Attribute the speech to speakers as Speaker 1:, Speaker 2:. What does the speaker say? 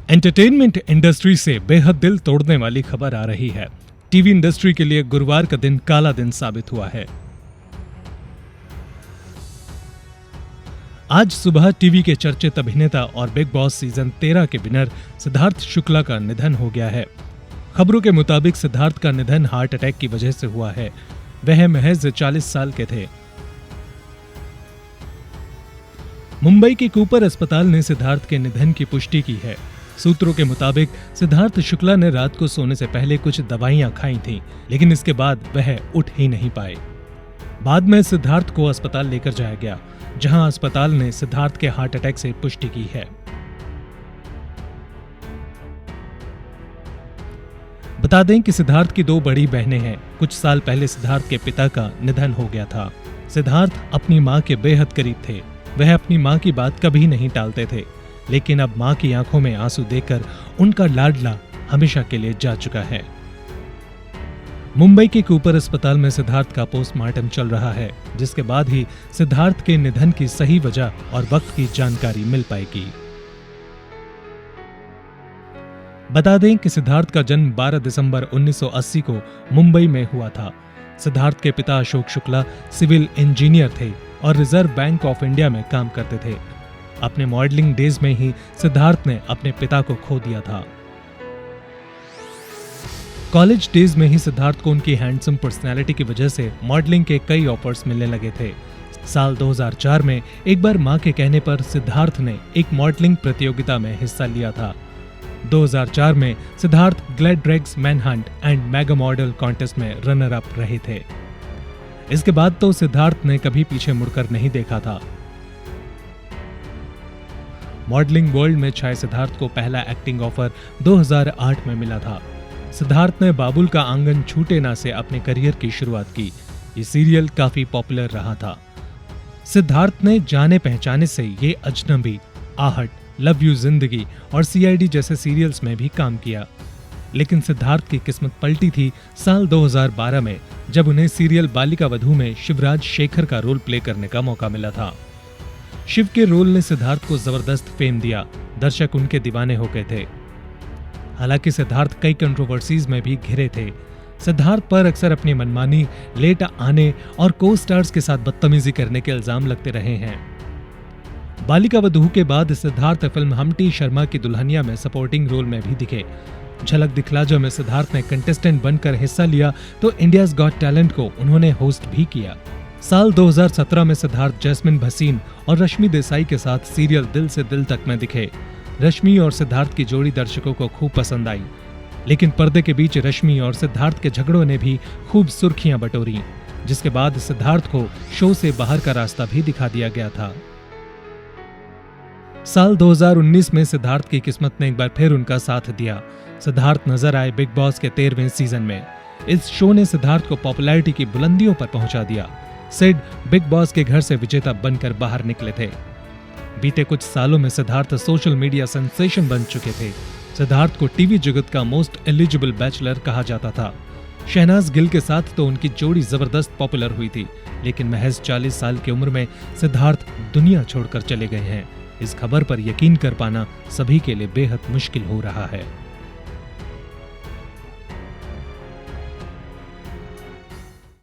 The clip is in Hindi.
Speaker 1: एंटरटेनमेंट इंडस्ट्री से बेहद दिल तोड़ने वाली खबर आ रही है। टीवी इंडस्ट्री के लिए गुरुवार का दिन काला दिन साबित हुआ है। आज सुबह टीवी के चर्चित अभिनेता और बिग बॉस सीजन 13 के विनर सिद्धार्थ शुक्ला का निधन हो गया है। खबरों के मुताबिक सिद्धार्थ का निधन हार्ट अटैक की वजह से हुआ है। वह महज 40 साल के थे। मुंबई के कूपर अस्पताल ने सिद्धार्थ के निधन की पुष्टि की है। सूत्रों के मुताबिक सिद्धार्थ शुक्ला ने रात को सोने से पहले कुछ दवाइयां खाई थीं, लेकिन इसके बाद वह उठ ही नहीं पाए। बाद में सिद्धार्थ को अस्पताल लेकर जाया गया, जहां अस्पताल ने सिद्धार्थ के हार्ट अटैक से पुष्टि की है। बता दें कि सिद्धार्थ की 2 बड़ी बहनें हैं। कुछ साल पहले सिद्धार्थ के पिता का निधन हो गया था। सिद्धार्थ अपनी मां के बेहद करीब थे। वह अपनी मां की बात कभी नहीं टालते थे, लेकिन अब मां की आंखों में आंसू देखकर उनका लाडला हमेशा के लिए जा चुका है। मुंबई के कूपर अस्पताल में सिद्धार्थ का पोस्टमार्टम चल रहा है, जिसके बाद ही सिद्धार्थ के निधन की सही वजह और वक्त की जानकारी मिल पाएगी। बता दें कि सिद्धार्थ का जन्म 12 दिसंबर 1980 को मुंबई में हुआ था। सिद्धार्थ के पिता अशोक शुक्ला सिविल इंजीनियर थे और रिजर्व बैंक ऑफ इंडिया में काम करते थे। अपने मॉडलिंग डेज में ही सिद्धार्थ ने अपने पिता को खो दिया था। कॉलेज डेज में ही सिद्धार्थ को उनकी हैंडसम पर्सनैलिटी की वजह से मॉडलिंग के कई ऑफर्स मिलने लगे थे। साल 2004 में एक बार मां के कहने पर सिद्धार्थ ने एक मॉडलिंग प्रतियोगिता में हिस्सा लिया था। 2004 में Siddharth Gladrags Manhunt and Mega Model contest में रनर अप रहे थे। इसके बाद तो सिद्धार्थ ने कभी पीछे मुड़कर नहीं देखा था। मॉडलिंग वर्ल्ड में छाए सिद्धार्थ को पहला एक्टिंग ऑफर 2008 में मिला था। सिद्धार्थ ने बाबुल का आंगन छूटे ना से अपने करियर की शुरुआत की। ये सीरियल काफी पॉपुलर रहा था। सिद्धार्थ ने जाने पहचाने से ये अजनबी, आहट, लव यू जिंदगी और सीआईडी जैसे सीरियल्स में भी काम किया। लेकिन सिद्धार्थ की किस्मत पलटी थी साल 2012 में, जब उन्हें सीरियल बालिका वधू में शिवराज शेखर का रोल प्ले करने का मौका मिला था। शिव के रोल ने सिद्धार्थ को जबरदस्त फेम दिया। दर्शक उनके दीवाने हो गए थे। हालांकि सिद्धार्थ कई कंट्रोवर्सीज में भी घिरे थे। सिद्धार्थ पर अक्सर अपनी मनमानी, लेट आने और को स्टार्स के साथ बदतमीजी करने के इल्जाम लगते रहे हैं। बालिका वधू के बाद सिद्धार्थ फिल्म हमटी शर्मा की दुल्हनिया में सपोर्टिंग रोल में भी दिखे। झलक दिखलाजा में सिद्धार्थ ने कंटेस्टेंट बनकर हिस्सा लिया तो इंडियाज गॉट टैलेंट को उन्होंने होस्ट भी किया। साल 2017 में सिद्धार्थ जैस्मिन भसीन और रश्मि देसाई के साथ सीरियल दिल से दिल तक में दिखे। रश्मि और सिद्धार्थ की जोड़ी दर्शकों को खूब पसंद आई, लेकिन पर्दे के बीच रश्मि और सिद्धार्थ के झगड़ों ने भी खूब सुर्खियां बटोरी, जिसके बाद सिद्धार्थ को शो से बाहर का रास्ता भी दिखा दिया गया था। साल 2019 में सिद्धार्थ की किस्मत ने एक बार फिर उनका साथ दिया। सिद्धार्थ नजर आए बिग बॉस के 13वें सीजन में। इस शो ने सिद्धार्थ को पॉपुलैरिटी की बुलंदियों पर पहुंचा दिया। सिड बिग बॉस के घर से विजेता बनकर बाहर निकले थे। बीते कुछ सालों में सिद्धार्थ सोशल मीडिया सेंसेशन बन चुके थे। सिद्धार्थ को टीवी जगत का मोस्ट एलिजिबल बैचलर कहा जाता था। शहनाज गिल के साथ तो उनकी जोड़ी जबरदस्त पॉपुलर हुई थी, लेकिन महज 40 साल की उम्र में सिद्धार्थ दुनिया छोड़कर चले गए हैं। इस खबर पर यकीन कर पाना सभी के लिए बेहद मुश्किल हो रहा है।